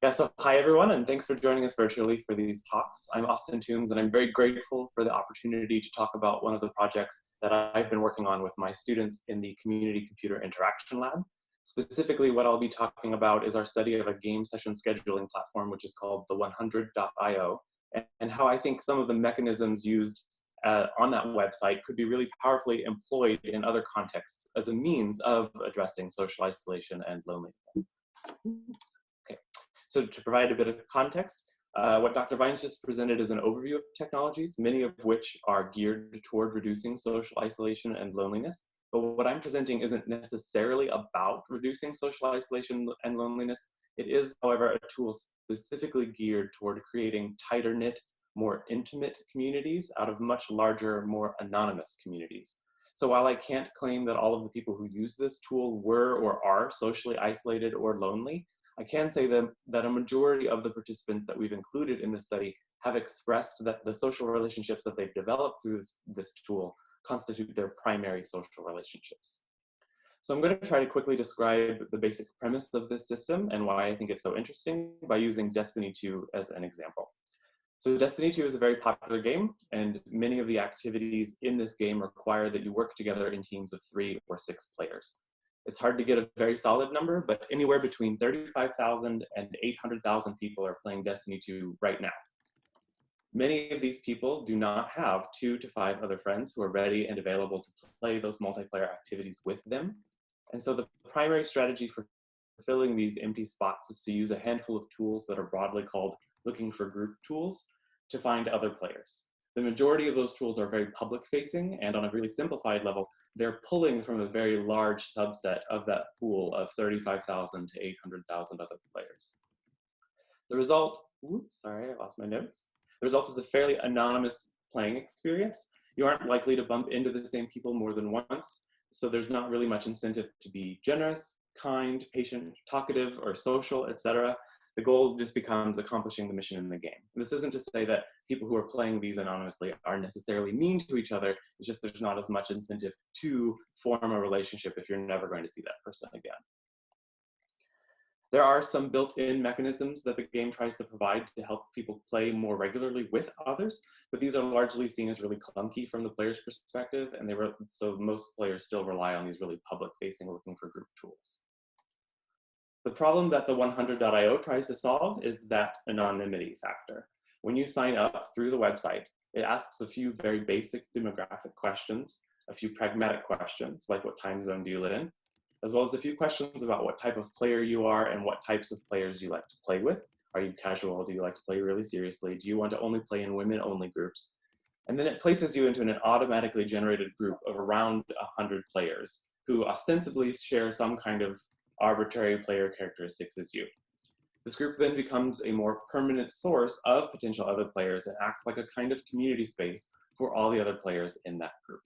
Yeah, so hi everyone, and thanks for joining us virtually for these talks. I'm Austin Toombs, and I'm very grateful for the opportunity to talk about one of the projects that I've been working on with my students in the Community Computer Interaction Lab. Specifically, what I'll be talking about is our study of a game session scheduling platform, which is called the 100.io, and how I think some of the mechanisms used on that website could be really powerfully employed in other contexts as a means of addressing social isolation and loneliness. Okay. So to provide a bit of context, what Dr. Vines just presented is an overview of technologies, many of which are geared toward reducing social isolation and loneliness. But what I'm presenting isn't necessarily about reducing social isolation and loneliness. It is, however, a tool specifically geared toward creating tighter knit, more intimate communities out of much larger, more anonymous communities. So while I can't claim that all of the people who use this tool were or are socially isolated or lonely, I can say that a majority of the participants that we've included in the study have expressed that the social relationships that they've developed through this tool constitute their primary social relationships. So I'm going to try to quickly describe the basic premise of this system and why I think it's so interesting by using Destiny 2 as an example. So Destiny 2 is a very popular game, and many of the activities in this game require that you work together in teams of 3 or 6 players. It's hard to get a very solid number, but anywhere between 35,000 and 800,000 people are playing Destiny 2 right now. Many of these people do not have 2 to 5 other friends who are ready and available to play those multiplayer activities with them. And so the primary strategy for filling these empty spots is to use a handful of tools that are broadly called looking for group tools to find other players. The majority of those tools are very public facing, and on a really simplified level, they're pulling from a very large subset of that pool of 35,000 to 800,000 other players. The result, sorry, I lost my notes. The result is a fairly anonymous playing experience. You aren't likely to bump into the same people more than once, so there's not really much incentive to be generous, kind, patient, talkative, or social, etc. The goal just becomes accomplishing the mission in the game. And this isn't to say that people who are playing these anonymously are necessarily mean to each other. It's just there's not as much incentive to form a relationship if you're never going to see that person again. There are some built-in mechanisms that the game tries to provide to help people play more regularly with others, but these are largely seen as really clunky from the player's perspective, and so most players still rely on these really public-facing looking for group tools. The problem that the 100.io tries to solve is that anonymity factor. When you sign up through the website, it asks a few very basic demographic questions, a few pragmatic questions, like what time zone do you live in, as well as a few questions about what type of player you are and what types of players you like to play with. Are you casual? Do you like to play really seriously? Do you want to only play in women-only groups? And then it places you into an automatically generated group of around 100 players who ostensibly share some kind of arbitrary player characteristics as you. This group then becomes a more permanent source of potential other players and acts like a kind of community space for all the other players in that group.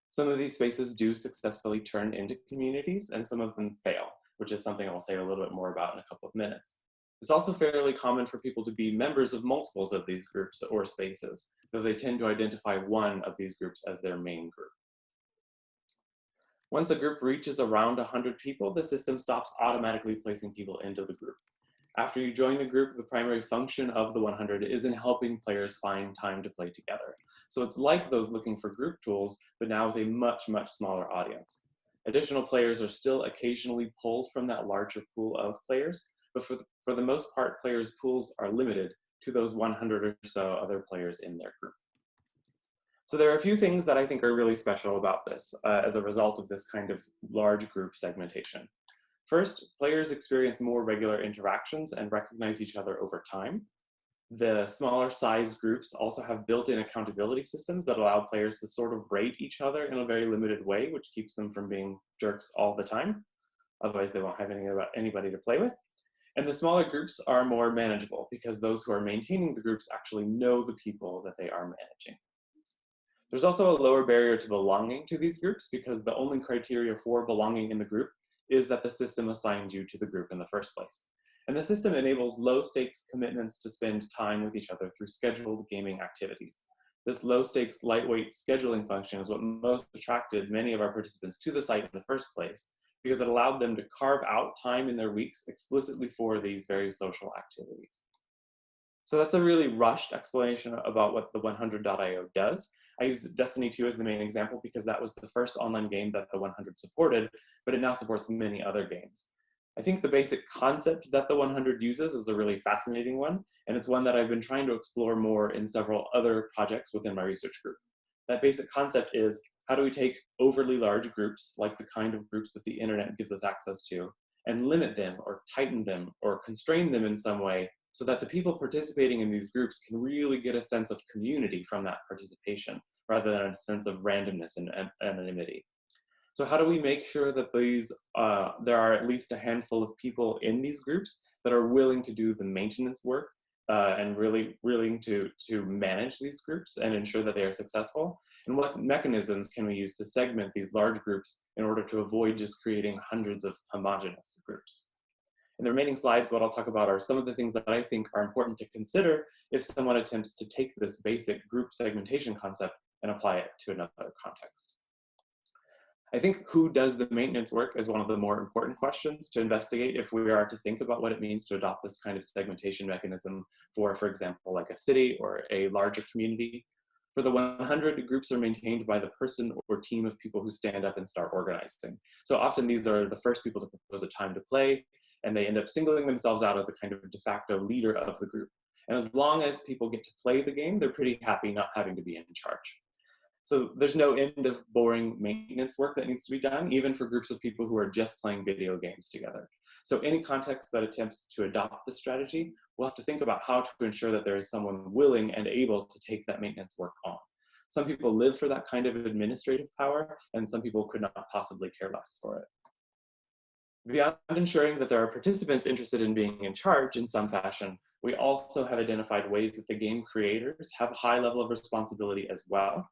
Some of these spaces do successfully turn into communities, and some of them fail, which is something I'll say a little bit more about in a couple of minutes. It's also fairly common for people to be members of multiples of these groups or spaces, though they tend to identify one of these groups as their main group. Once a group reaches around 100 people, the system stops automatically placing people into the group. After you join the group, the primary function of the 100 is in helping players find time to play together. So it's like those looking for group tools, but now with a much, much smaller audience. Additional players are still occasionally pulled from that larger pool of players, but for the most part, players' pools are limited to those 100 or so other players in their group. So there are a few things that I think are really special about this as a result of this kind of large group segmentation. First, players experience more regular interactions and recognize each other over time. The smaller size groups also have built-in accountability systems that allow players to sort of rate each other in a very limited way, which keeps them from being jerks all the time. Otherwise, they won't have anybody to play with. And the smaller groups are more manageable because those who are maintaining the groups actually know the people that they are managing. There's also a lower barrier to belonging to these groups because the only criteria for belonging in the group is that the system assigned you to the group in the first place. And the system enables low-stakes commitments to spend time with each other through scheduled gaming activities. This low-stakes, lightweight scheduling function is what most attracted many of our participants to the site in the first place, because it allowed them to carve out time in their weeks explicitly for these very social activities. So that's a really rushed explanation about what the 100.io does. I used Destiny 2 as the main example because that was the first online game that the 100 supported, but it now supports many other games. I think the basic concept that the 100 uses is a really fascinating one, and it's one that I've been trying to explore more in several other projects within my research group. That basic concept is, how do we take overly large groups, like the kind of groups that the internet gives us access to, and limit them or tighten them or constrain them in some way so that the people participating in these groups can really get a sense of community from that participation, rather than a sense of randomness and anonymity. So how do we make sure that there are at least a handful of people in these groups that are willing to do the maintenance work and really willing to manage these groups and ensure that they are successful? And what mechanisms can we use to segment these large groups in order to avoid just creating hundreds of homogeneous groups? In the remaining slides, what I'll talk about are some of the things that I think are important to consider if someone attempts to take this basic group segmentation concept and apply it to another context. I think who does the maintenance work is one of the more important questions to investigate if we are to think about what it means to adopt this kind of segmentation mechanism for example, like a city or a larger community. For the 100, groups are maintained by the person or team of people who stand up and start organizing. So often these are the first people to propose a time to play, and they end up singling themselves out as a kind of de facto leader of the group. And as long as people get to play the game, they're pretty happy not having to be in charge. So there's no end of boring maintenance work that needs to be done, even for groups of people who are just playing video games together. So any context that attempts to adopt this strategy will have to think about how to ensure that there is someone willing and able to take that maintenance work on. Some people live for that kind of administrative power, and some people could not possibly care less for it. Beyond ensuring that there are participants interested in being in charge in some fashion, we also have identified ways that the game creators have a high level of responsibility as well.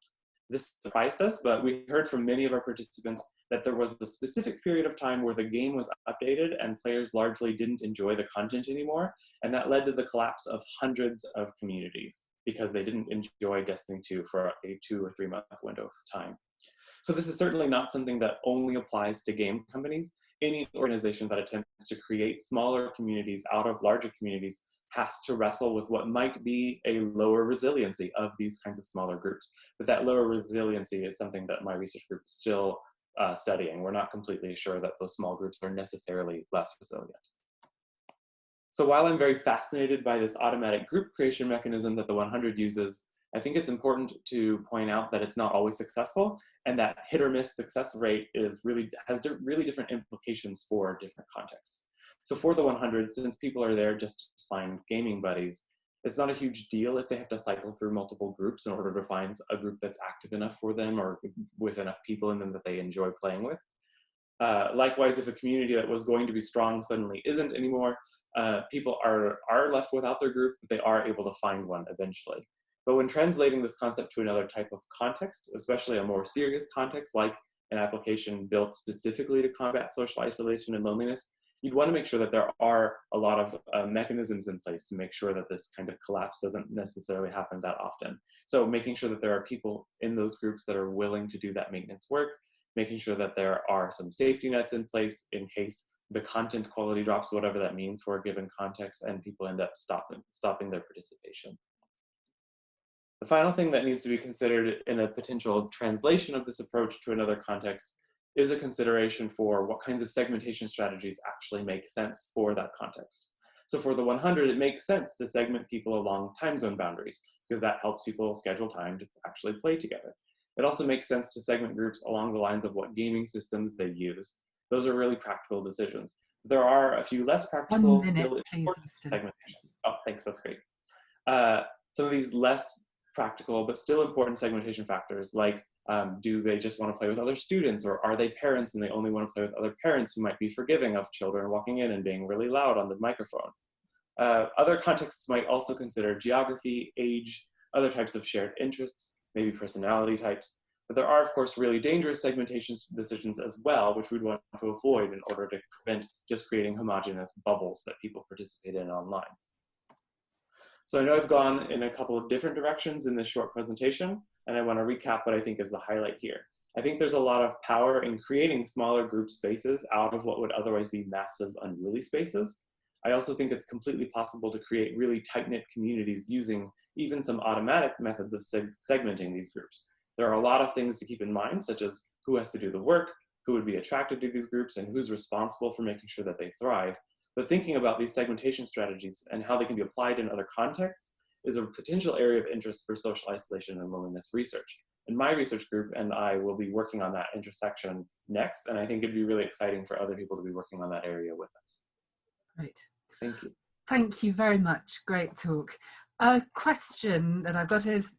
This surprised us, but we heard from many of our participants that there was a specific period of time where the game was updated and players largely didn't enjoy the content anymore, and that led to the collapse of hundreds of communities because they didn't enjoy Destiny 2 for a 2 or 3 month window of time. So this is certainly not something that only applies to game companies. Any organization that attempts to create smaller communities out of larger communities has to wrestle with what might be a lower resiliency of these kinds of smaller groups. But that lower resiliency is something that my research group is still studying. We're not completely sure that those small groups are necessarily less resilient. So while I'm very fascinated by this automatic group creation mechanism that the 100 uses, I think it's important to point out that it's not always successful, and that hit or miss success rate has really different implications for different contexts. So for the 100, since people are there just to find gaming buddies, it's not a huge deal if they have to cycle through multiple groups in order to find a group that's active enough for them or with enough people in them that they enjoy playing with. Likewise, if a community that was going to be strong suddenly isn't anymore, people are left without their group, but they are able to find one eventually. But when translating this concept to another type of context, especially a more serious context like an application built specifically to combat social isolation and loneliness, you'd want to make sure that there are a lot of mechanisms in place to make sure that this kind of collapse doesn't necessarily happen that often. So making sure that there are people in those groups that are willing to do that maintenance work, making sure that there are some safety nets in place in case the content quality drops, whatever that means for a given context, and people end up stopping their participation. The final thing that needs to be considered in a potential translation of this approach to another context is a consideration for what kinds of segmentation strategies actually make sense for that context. So for the 100, it makes sense to segment people along time zone boundaries because that helps people schedule time to actually play together. It also makes sense to segment groups along the lines of what gaming systems they use. Those are really practical decisions. There are a few less practical, 1 minute, still please, important Mr. segmentation. Oh, thanks, that's great. Some of these less practical but still important segmentation factors, like do they just want to play with other students, or are they parents and they only want to play with other parents who might be forgiving of children walking in and being really loud on the microphone? Other contexts might also consider geography, age, other types of shared interests, maybe personality types. But there are, of course, really dangerous segmentation decisions as well, which we'd want to avoid in order to prevent just creating homogeneous bubbles that people participate in online. So I know I've gone in a couple of different directions in this short presentation, and I want to recap what I think is the highlight here. I think there's a lot of power in creating smaller group spaces out of what would otherwise be massive, unruly spaces. I also think it's completely possible to create really tight-knit communities using even some automatic methods of segmenting these groups. There are a lot of things to keep in mind, such as who has to do the work, who would be attracted to these groups, and who's responsible for making sure that they thrive. But thinking about these segmentation strategies and how they can be applied in other contexts is a potential area of interest for social isolation and loneliness research. And my research group and I will be working on that intersection next, and I think it'd be really exciting for other people to be working on that area with us. Great. Thank you. Thank you very much. Great talk. A question that I've got is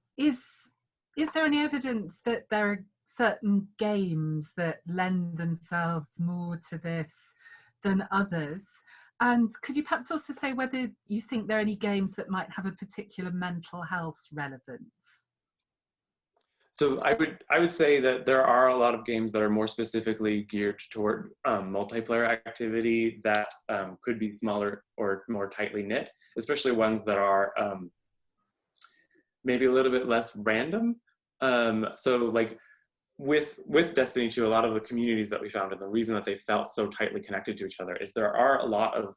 there any evidence that there are certain games that lend themselves more to this than others? And could you perhaps also say whether you think there are any games that might have a particular mental health relevance? So I would say that there are a lot of games that are more specifically geared toward multiplayer activity that could be smaller or more tightly knit, especially ones that are maybe a little bit less random. So like with Destiny 2, a lot of the communities that we found and the reason that they felt so tightly connected to each other is there are a lot of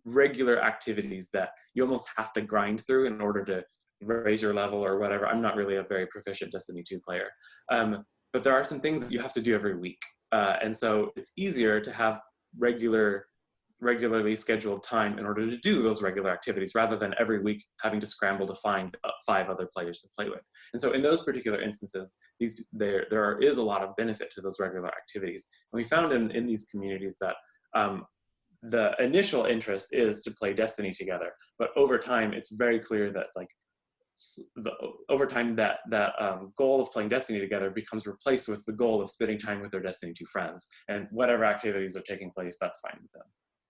regular activities that you almost have to grind through in order to raise your level or whatever. I'm not really a very proficient Destiny 2 player, but there are some things that you have to do every week. And so it's easier to have regularly scheduled time in order to do those regular activities rather than every week having to scramble to find 5 other players to play with. And so in those particular instances, there is a lot of benefit to those regular activities. And we found in these communities that the initial interest is to play Destiny together, but over time, it's very clear that like over time that goal of playing Destiny together becomes replaced with the goal of spending time with their Destiny 2 friends, and whatever activities are taking place, that's fine with them.